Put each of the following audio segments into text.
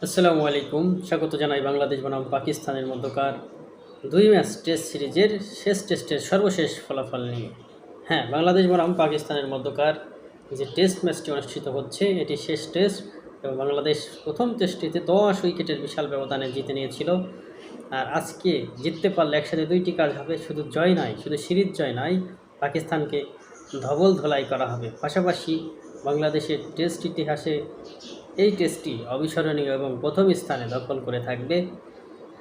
আসসালামু আলাইকুম। স্বাগত জানাই বাংলাদেশ বনাম পাকিস্তানের মধ্যকার ২ ম্যাচ টেস্ট সিরিজের শেষ টেস্টের সর্বশেষ ফলাফল নিয়ে। হ্যাঁ, বাংলাদেশ বনাম পাকিস্তানের মধ্যকার যে টেস্ট ম্যাচটি অনুষ্ঠিত হচ্ছে এটি শেষ টেস্ট এবং বাংলাদেশ প্রথম টেস্টটিতে ১০ উইকেটের বিশাল ব্যবধানে জিতে নিয়েছিল। আর আজকে জিততে পারলে একসাথে ২টি কাজ হবে। শুধু জয় নয়, শুধু সিরিজ জয় নয়, পাকিস্তানকে ধবল ধোলাই করা হবে। পাশাপাশি বাংলাদেশের টেস্ট ইতিহাসে এই টেস্টটি অবিস্মরণীয় এবং প্রথম স্থানে দখল করে থাকবে।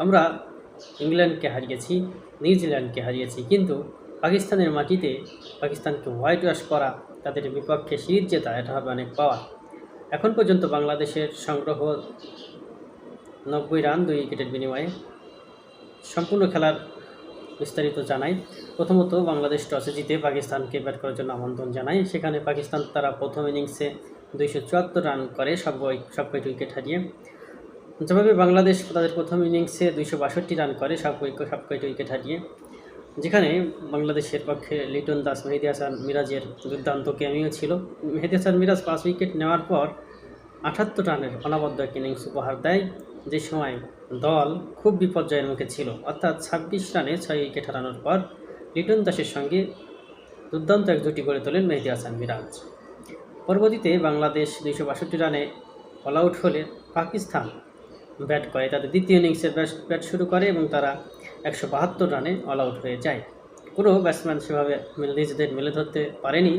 আমরা ইংল্যান্ডকে হারিয়েছি, নিউজিল্যান্ডকে হারিয়েছি, কিন্তু পাকিস্তানের মাটিতে পাকিস্তানকে হোয়াইট ওয়াশ করা, তাদের বিপক্ষে সিরিজ জেতা, এটা হবে অনেক পাওয়া। এখন পর্যন্ত বাংলাদেশের সংগ্রহ ৯০ রান ২ উইকেটের বিনিময়ে। সম্পূর্ণ খেলার বিস্তারিত জানাই। প্রথমত বাংলাদেশ টসে জিতে পাকিস্তানকে ব্যাট করার জন্য আমন্ত্রণ জানায়। সেখানে পাকিস্তান তারা প্রথম ইনিংসে ২৭৪ রান করে সবকটি উইকেট হারিয়ে। যেভাবে বাংলাদেশ তাদের প্রথম ইনিংসে ২৬২ রান করে সবকটি উইকেট হারিয়ে, যেখানে বাংলাদেশের পক্ষে লিটন দাস, মেহেদী হাসান মিরাজের দুর্দান্ত ক্যামিও ছিল। মেহেদী হাসান মিরাজ ৫ উইকেট নেওয়ার পর ৭৮ রানের অনবদ্য এক ইনিংস উপহার দেয়, যে সময় দল খুব বিপর্যয়ের মুখে ছিল। অর্থাৎ ২৬ রানে ৬ উইকেট হারানোর পর লিটন দাসের সঙ্গে দুর্দান্ত এক জুটি গড়ে তোলেন মেহেদী হাসান মিরাজ। পরবর্তীতে বাংলাদেশ ২৬২ রানে অল আউট হলে পাকিস্তান ব্যাট করে, তাদের দ্বিতীয় ইনিংসের ব্যাট শুরু করে এবং তারা ১৭২ রানে অল আউট হয়ে যায়। কোনো ব্যাটসম্যান সেভাবে নিজেদের মেলে ধরতে পারেনি।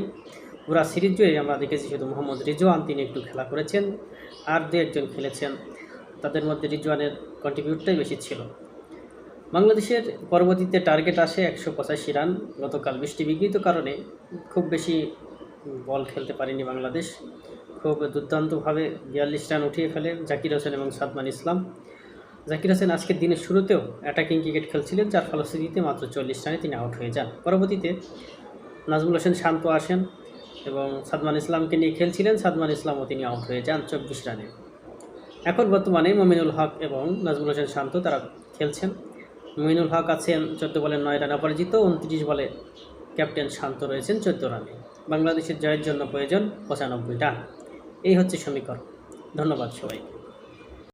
পুরা সিরিজ জুড়ে আমরা দেখেছি শুধু মোহাম্মদ রিজওয়ান, তিনি একটু খেলা করেছেন, আর দু একজন খেলেছেন, তাদের মধ্যে রিজওয়ানের কন্ট্রিবিউটটাই বেশি ছিল। বাংলাদেশের পরবর্তীতে টার্গেট আসে ১৮৫ রান। গতকাল বৃষ্টি বিঘ্নিত কারণে খুব বেশি বল খেলতে পারেনি বাংলাদেশ। খুব দুর্দান্তভাবে ৪২ রান উঠিয়ে ফেলে জাকির হোসেন এবং সাদমান ইসলাম। জাকির হোসেন আজকের দিনের শুরুতেও অ্যাটাকিং ক্রিকেট খেলছিলেন, যার ফলশ্রুতিতে মাত্র ৪০ রানে তিনি আউট হয়ে যান। পরবর্তীতে নাজমুল হোসেন শান্ত আসেন এবং সাদমান ইসলামকে নিয়ে খেলছিলেন, সাদমান ইসলামও তিনি আউট হয়ে যান ২৪ রানে। এখন বর্তমানে মমিনুল হক এবং নাজমুল হোসেন শান্ত তারা খেলছেন। মমিনুল হক আছেন ১৪ বলে ৯ রান অপরাজিত, ২৯ বলে ক্যাপ্টেন শান্ত রয়েছেন ১৪ রানে। বাংলাদেশের জয়ের জন্য প্রয়োজন ৯৫ রান। এই হচ্ছে সমীকরণ। ধন্যবাদ সবাই।